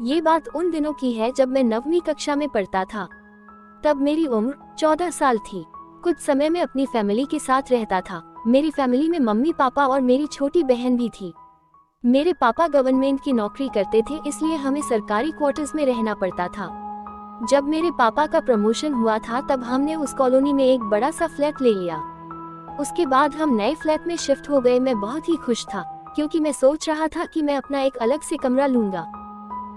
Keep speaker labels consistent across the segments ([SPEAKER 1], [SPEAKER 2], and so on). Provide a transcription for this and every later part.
[SPEAKER 1] ये बात उन दिनों की है जब मैं 9वीं कक्षा में पढ़ता था। तब मेरी उम्र 14 साल थी। कुछ समय में अपनी फैमिली के साथ रहता था। मेरी फैमिली में मम्मी पापा और मेरी छोटी बहन भी थी। मेरे पापा गवर्नमेंट की नौकरी करते थे, इसलिए हमें सरकारी क्वार्टर्स में रहना पड़ता था। जब मेरे पापा का प्रमोशन हुआ था तब हमने उस कॉलोनी में एक बड़ा सा फ्लैट ले लिया। उसके बाद हम नए फ्लैट में शिफ्ट हो गए। मैं बहुत ही खुश था क्योंकि मैं सोच रहा था कि मैं अपना एक अलग से कमरा लूंगा।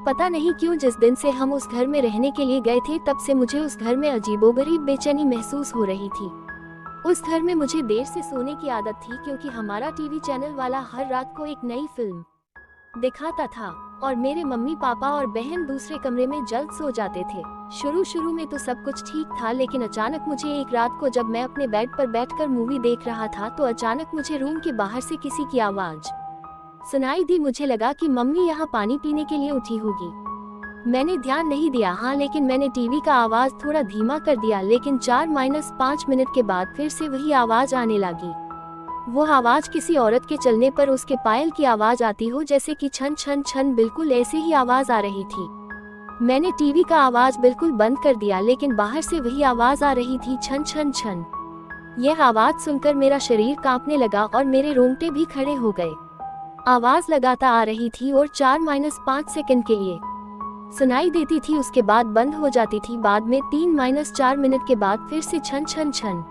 [SPEAKER 1] पता नहीं क्यों जिस दिन से हम उस घर में रहने के लिए गए थे तब से मुझे उस घर में अजीबोगरीब बेचैनी महसूस हो रही थी। उस घर में मुझे देर से सोने की आदत थी क्योंकि हमारा टीवी चैनल वाला हर रात को एक नई फिल्म दिखाता था और मेरे मम्मी पापा और बहन दूसरे कमरे में जल्द सो जाते थे। शुरू में तो सब कुछ ठीक था, लेकिन अचानक मुझे एक रात को जब मैं अपने बेड पर बैठकर मूवी देख रहा था तो अचानक मुझे रूम के बाहर से किसी की आवाज सुनाई दी। मुझे लगा कि मम्मी यहाँ पानी पीने के लिए उठी होगी। मैंने ध्यान नहीं दिया, लेकिन मैंने टीवी का आवाज थोड़ा धीमा कर दिया। लेकिन 4-5 मिनट के बाद फिर से वही आवाज आने लगी। वो आवाज किसी औरत के चलने पर उसके पायल की आवाज आती हो, जैसे कि छन छन छन। बिल्कुल ऐसे ही आवाज आ रही थी। मैंने टीवी का आवाज बिल्कुल बंद कर दिया, लेकिन बाहर से वही आवाज आ रही थी, छन छन छन। यह आवाज सुनकर मेरा शरीर कांपने लगा और मेरे रोंगटे भी खड़े हो गए। आवाज लगातार आ रही थी और 4-5 सेकंड के लिए सुनाई देती थी, उसके बाद बंद हो जाती थी। बाद में 3-4 मिनट के बाद फिर से छन छन छन,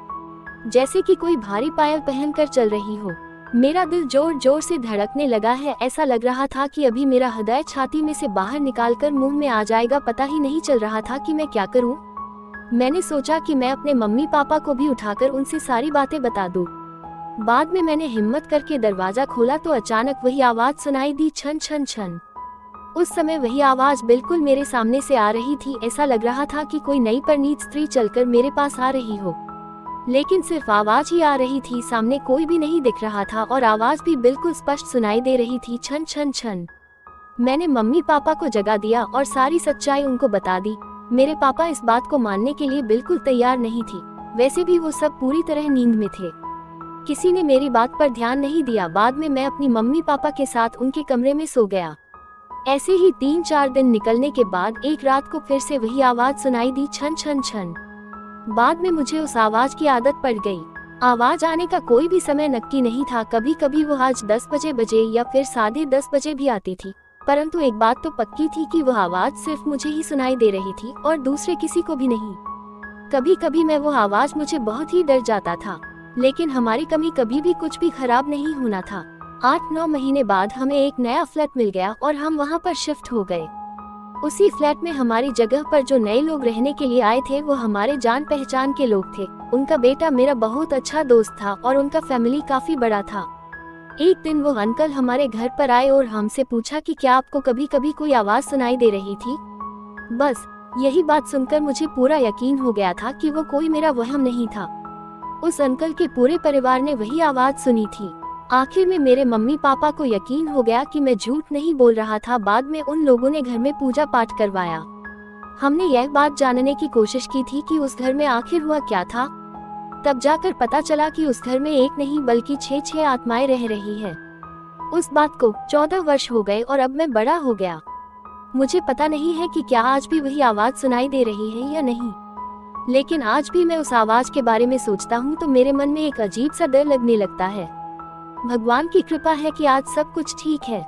[SPEAKER 1] जैसे कि कोई भारी पायल पहनकर चल रही हो। मेरा दिल जोर जोर से धड़कने लगा है। ऐसा लग रहा था कि अभी मेरा हृदय छाती में से बाहर निकालकर मुंह में आ जाएगा। पता ही नहीं चल रहा था कि मैं क्या करूं। मैंने सोचा कि मैं अपने मम्मी पापा को भी उठाकर उनसे सारी बातें बता दूं। बाद में मैंने हिम्मत करके दरवाजा खोला तो अचानक वही आवाज सुनाई दी, छन छन छन। उस समय वही आवाज बिल्कुल मेरे सामने से आ रही थी। ऐसा लग रहा था कि कोई नई परिणीत स्त्री चलकर मेरे पास आ रही हो, लेकिन सिर्फ आवाज ही आ रही थी। सामने कोई भी नहीं दिख रहा था और आवाज भी बिल्कुल स्पष्ट सुनाई दे रही थी, छन छन छन। मैंने मम्मी पापा को जगा दिया और सारी सच्चाई उनको बता दी। मेरे पापा इस बात को मानने के लिए बिल्कुल तैयार नहीं थी। वैसे भी वो सब पूरी तरह नींद में थे। किसी ने मेरी बात पर ध्यान नहीं दिया। बाद में मैं अपनी मम्मी पापा के साथ उनके कमरे में सो गया। ऐसे ही 3-4 दिन निकलने के बाद एक रात को फिर से वही आवाज सुनाई दी, छन छन छन। बाद में मुझे उस आवाज की आदत पड़ गई। आवाज आने का कोई भी समय नक्की नहीं था। कभी कभी वो आज 10 बजे या फिर 10:30 बजे भी आती थी, परंतु एक बात तो पक्की थी कि वह आवाज सिर्फ मुझे ही सुनाई दे रही थी और दूसरे किसी को भी नहीं। कभी कभी मैं वो आवाज मुझे बहुत ही डर जाता था, लेकिन हमारी कमी कभी भी कुछ भी खराब नहीं होना था। 8-9 महीने बाद हमें एक नया फ्लैट मिल गया और हम वहाँ पर शिफ्ट हो गए। उसी फ्लैट में हमारी जगह पर जो नए लोग रहने के लिए आए थे वो हमारे जान पहचान के लोग थे। उनका बेटा मेरा बहुत अच्छा दोस्त था और उनका फैमिली काफी बड़ा था। एक दिन वो अंकल हमारे घर पर आए और हमसे पूछा कि क्या आपको कभी कभी कोई आवाज सुनाई दे रही थी। बस यही बात सुनकर मुझे पूरा यकीन हो गया था कि वो कोई मेरा वहम नहीं था। उस अंकल के पूरे परिवार ने वही आवाज सुनी थी। आखिर में मेरे मम्मी पापा को यकीन हो गया कि मैं झूठ नहीं बोल रहा था। बाद में उन लोगों ने घर में पूजा पाठ करवाया। हमने यह बात जानने की कोशिश की थी कि उस घर में आखिर हुआ क्या था। तब जाकर पता चला कि उस घर में एक नहीं बल्कि 6 आत्माएं रह रही हैं। उस बात को 14 वर्ष हो गए और अब मैं बड़ा हो गया। मुझे पता नहीं है कि क्या आज भी वही आवाज सुनाई दे रही है या नहीं, लेकिन आज भी मैं उस आवाज के बारे में सोचता हूँ तो मेरे मन में एक अजीब सा डर लगने लगता है। भगवान की कृपा है कि आज सब कुछ ठीक है।